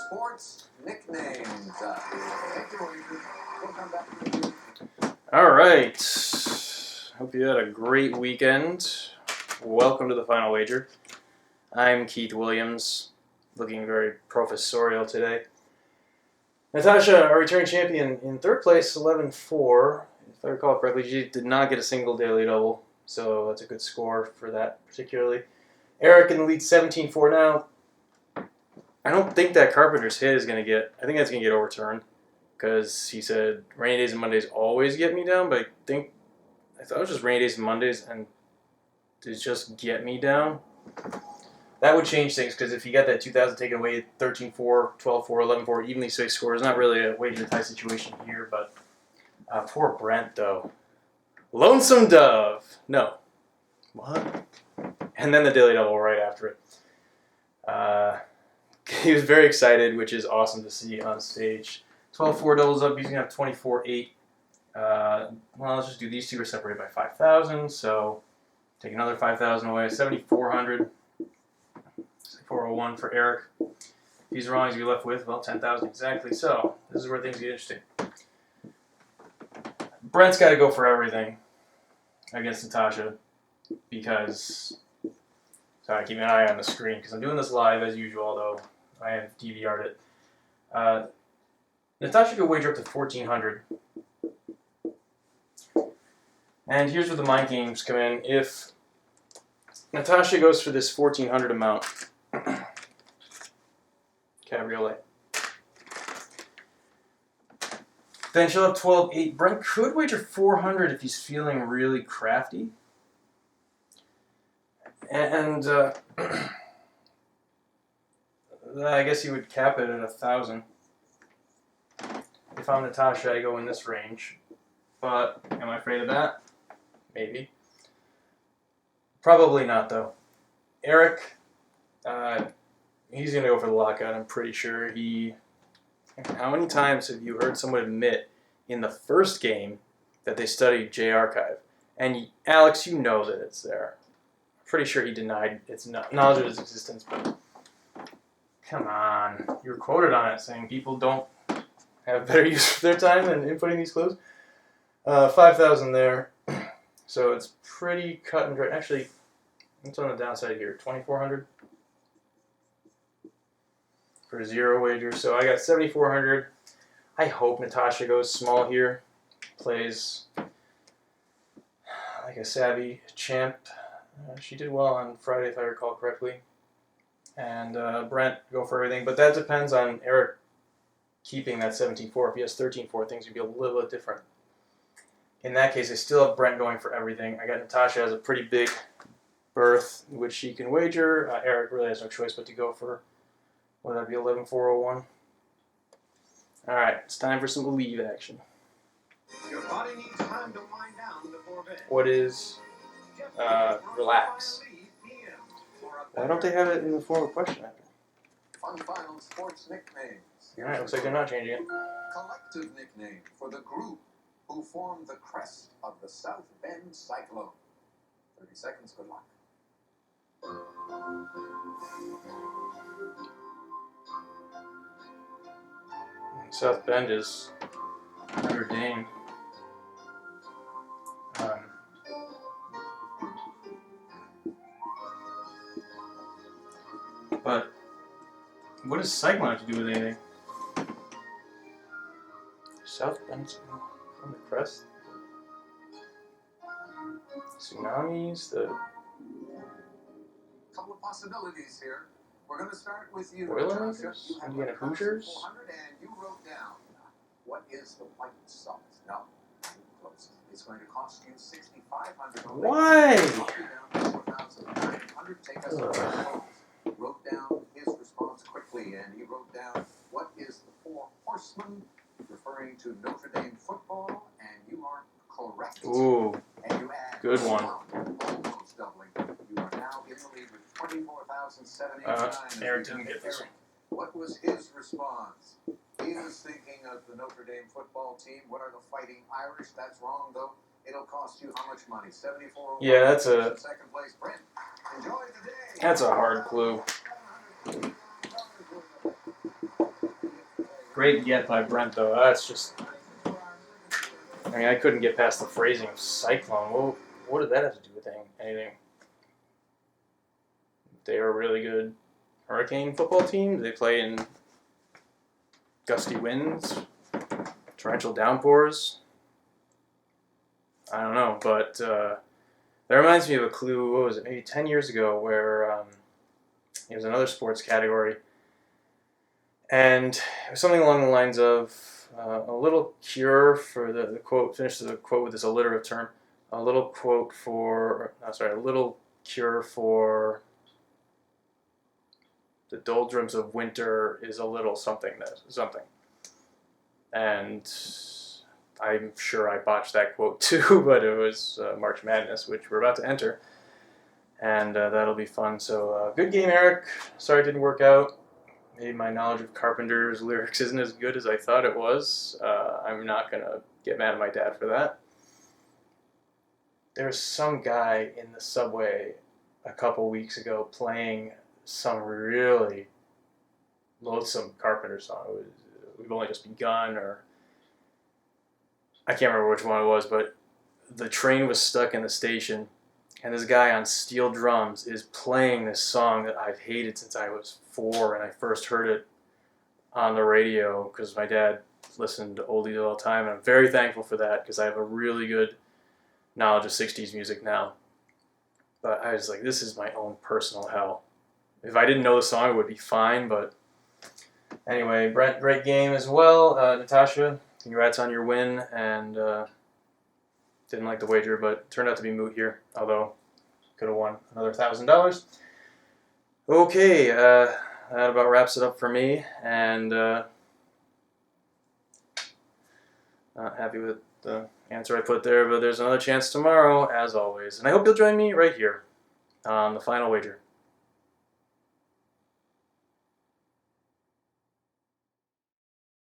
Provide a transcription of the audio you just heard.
Sports nicknames. Thank you, Wagering. We'll come back to you. All right. Hope you had a great weekend. Welcome to the Final Wager. I'm Keith Williams, looking very professorial today. Natasha, our returning champion, in third place, 11-4. If I recall correctly, she did not get a single daily double, so that's a good score for that particularly. Eric in the lead, 17-4 now. I don't think that Carpenter's hit is going to get, I think that's going to get overturned because he said rainy days and Mondays always get me down, but I thought it was just rainy days and Mondays and to just get me down. That would change things because if you got that 2,000 taken away, 13-4, 12-4, 11-4, evenly spaced scores, not really a wager tie situation here, but poor Brent though. Lonesome Dove. No. What? And then the daily double right after it. He was very excited, which is awesome to see on stage. 12-4 doubles up, he's going to have 24-8. Well, let's just do these two are separated by 5,000, so take another 5,000 away. 7,400. 401 for Eric. If he's wrong, he's going to be left with, well, 10,000 exactly. So this is where things get interesting. Brent's got to go for everything against Natasha because... Sorry, keep an eye on the screen because I'm doing this live as usual, although I have DVR'd it. Natasha could wager up to 1,400. And here's where the mind games come in. If Natasha goes for this 1,400 amount, cabriolet, then she'll have 12-8. Brent could wager 400 if he's feeling really crafty. And I guess he would cap it at 1,000. If I'm Natasha, I go in this range. But am I afraid of that? Maybe. Probably not, though. Eric, he's going to go for the lockout, I'm pretty sure. How many times have you heard someone admit in the first game that they studied J-Archive? And Alex, you know that it's there. Pretty sure he denied its knowledge of its existence, but come on. You were quoted on it saying people don't have better use of their time than inputting these clues. 5,000 there. So it's pretty cut and dry. Actually, what's on the downside here? 2,400 for zero wager. So I got 7,400. I hope Natasha goes small here. Plays like a savvy champ. She did well on Friday, if I recall correctly. And Brent, go for everything. But that depends on Eric keeping that 17-4. If he has 13-4, things would be a little bit different. In that case, I still have Brent going for everything. I got Natasha has a pretty big berth, which she can wager. Eric really has no choice but to go for, what would that be, 11-401? All right, it's time for some leave action. Your body needs time to wind down before bed. What is... relax. Why don't they have it in the form of a question after? Fun Final Sports nicknames. Alright, looks like they're not changing it. Collective nickname for the group who formed the crest of the South Bend Cyclone. 30 seconds, good luck. South Bend is Notre Dame. But what does cyclone have to do with anything? South Bend from the crest? Tsunamis, the... Couple of possibilities here. We're going to start with you. Boilermakers? Indiana Hoosiers? 400 and you wrote down, what is the white sauce? No, close. It's going to cost you $6,500. Why? Take us to wrote down his response quickly, and he wrote down, what is the Four Horsemen, referring to Notre Dame football, and you are correct. Ooh, and you add good one. Almost doubling. You are now in the lead with 24,789. Eric didn't get this one. What was his response? He was thinking of the Notre Dame football team. What are the Fighting Irish? That's wrong, though. It'll cost you how much money? 74. Yeah, that's a... Second place, Brent. Enjoy the day. That's a hard clue. Great get by Brent, though. That's just... I mean, I couldn't get past the phrasing of cyclone. Well, what did that have to do with anything? They are a really good hurricane football team. They play in gusty winds, torrential downpours. I don't know, but that reminds me of a clue, what was it, maybe 10 years ago, where it was another sports category, and it was something along the lines of a little cure for the quote, finish the quote with this alliterative term, a little cure for the doldrums of winter is a little something. And I'm sure I botched that quote too, but it was March Madness, which we're about to enter, and that'll be fun. So good game, Eric. Sorry it didn't work out. Maybe my knowledge of Carpenter's lyrics isn't as good as I thought it was. I'm not going to get mad at my dad for that. There was some guy in the subway a couple weeks ago playing some really loathsome Carpenter song. It was We've Only Just Begun, or I can't remember which one it was, but the train was stuck in the station, and this guy on steel drums is playing this song that I've hated since I was 4, and I first heard it on the radio because my dad listened to oldies all the time, and I'm very thankful for that because I have a really good knowledge of 60s music now. But I was like, this is my own personal hell. If I didn't know the song, it would be fine, but anyway, Brent, great game as well. Natasha, congrats on your win, and didn't like the wager, but turned out to be moot here, although could have won another $1,000. Okay, that about wraps it up for me, and not happy with the answer I put there, but there's another chance tomorrow, as always. And I hope you'll join me right here on the Final Wager.